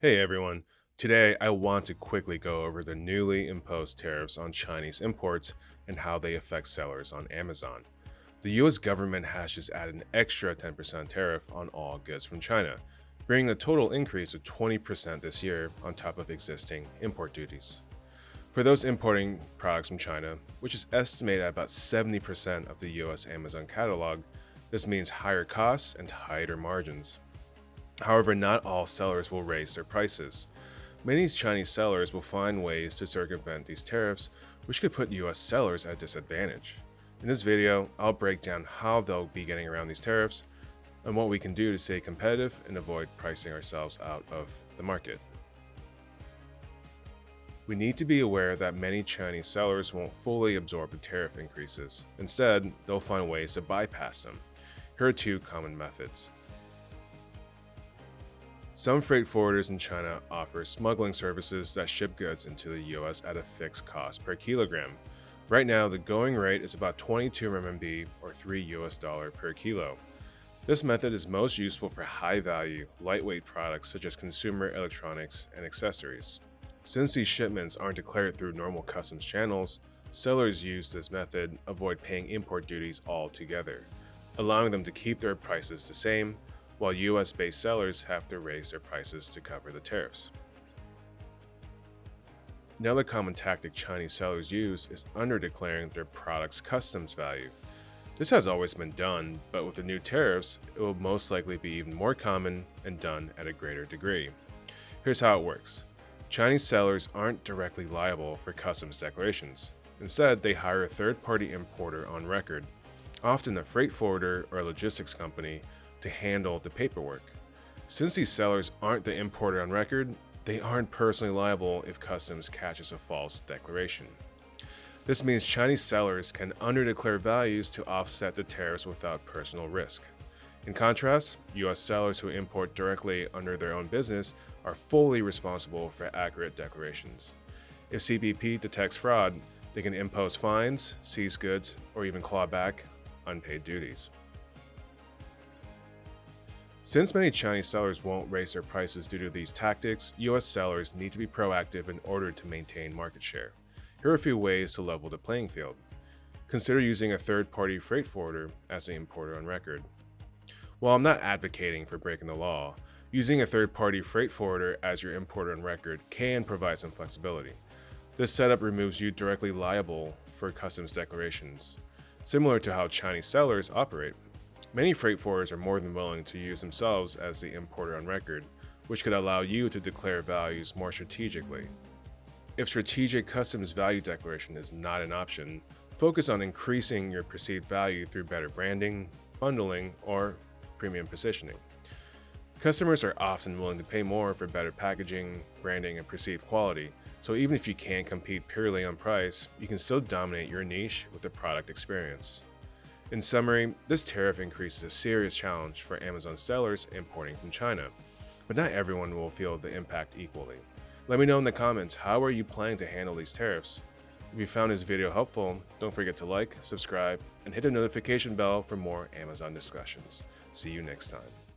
Hey everyone, today I want to quickly go over the newly imposed tariffs on Chinese imports and how they affect sellers on Amazon. The US government has just added an extra 10% tariff on all goods from China, bringing the total increase to 20% this year on top of existing import duties. For those importing products from China, which is estimated at about 70% of the US Amazon catalog, this means higher costs and tighter margins. However, not all sellers will raise their prices. Many Chinese sellers will find ways to circumvent these tariffs, which could put US sellers at a disadvantage. In this video, I'll break down how they'll be getting around these tariffs and what we can do to stay competitive and avoid pricing ourselves out of the market. We need to be aware that many Chinese sellers won't fully absorb the tariff increases. Instead, they'll find ways to bypass them. Here are two common methods. Some freight forwarders in China offer smuggling services that ship goods into the US at a fixed cost per kilogram. Right now, the going rate is about 22 RMB or $3 per kilo. This method is most useful for high-value, lightweight products such as consumer electronics and accessories. Since these shipments aren't declared through normal customs channels, sellers use this method avoid paying import duties altogether, allowing them to keep their prices the same, while US-based sellers have to raise their prices to cover the tariffs. Another common tactic Chinese sellers use is underdeclaring their product's customs value. This has always been done, but with the new tariffs, it will most likely be even more common and done at a greater degree. Here's how it works. Chinese sellers aren't directly liable for customs declarations. Instead, they hire a third-party importer on record, often a freight forwarder or a logistics company, to handle the paperwork. Since these sellers aren't the importer on record, they aren't personally liable if customs catches a false declaration. This means Chinese sellers can underdeclare values to offset the tariffs without personal risk. In contrast, US sellers who import directly under their own business are fully responsible for accurate declarations. If CBP detects fraud, they can impose fines, seize goods, or even claw back unpaid duties. Since many Chinese sellers won't raise their prices due to these tactics, US sellers need to be proactive in order to maintain market share. Here are a few ways to level the playing field. Consider using a third-party freight forwarder as the importer on record. While I'm not advocating for breaking the law, using a third-party freight forwarder as your importer on record can provide some flexibility. This setup removes you directly liable for customs declarations, similar to how Chinese sellers operate. Many freight forwarders are more than willing to use themselves as the importer on record, which could allow you to declare values more strategically. If strategic customs value declaration is not an option, focus on increasing your perceived value through better branding, bundling, or premium positioning. Customers are often willing to pay more for better packaging, branding, and perceived quality, so even if you can't compete purely on price, you can still dominate your niche with the product experience. In summary, this tariff increase is a serious challenge for Amazon sellers importing from China, but not everyone will feel the impact equally. Let me know in the comments, how are you planning to handle these tariffs? If you found this video helpful, don't forget to like, subscribe, and hit the notification bell for more Amazon discussions. See you next time.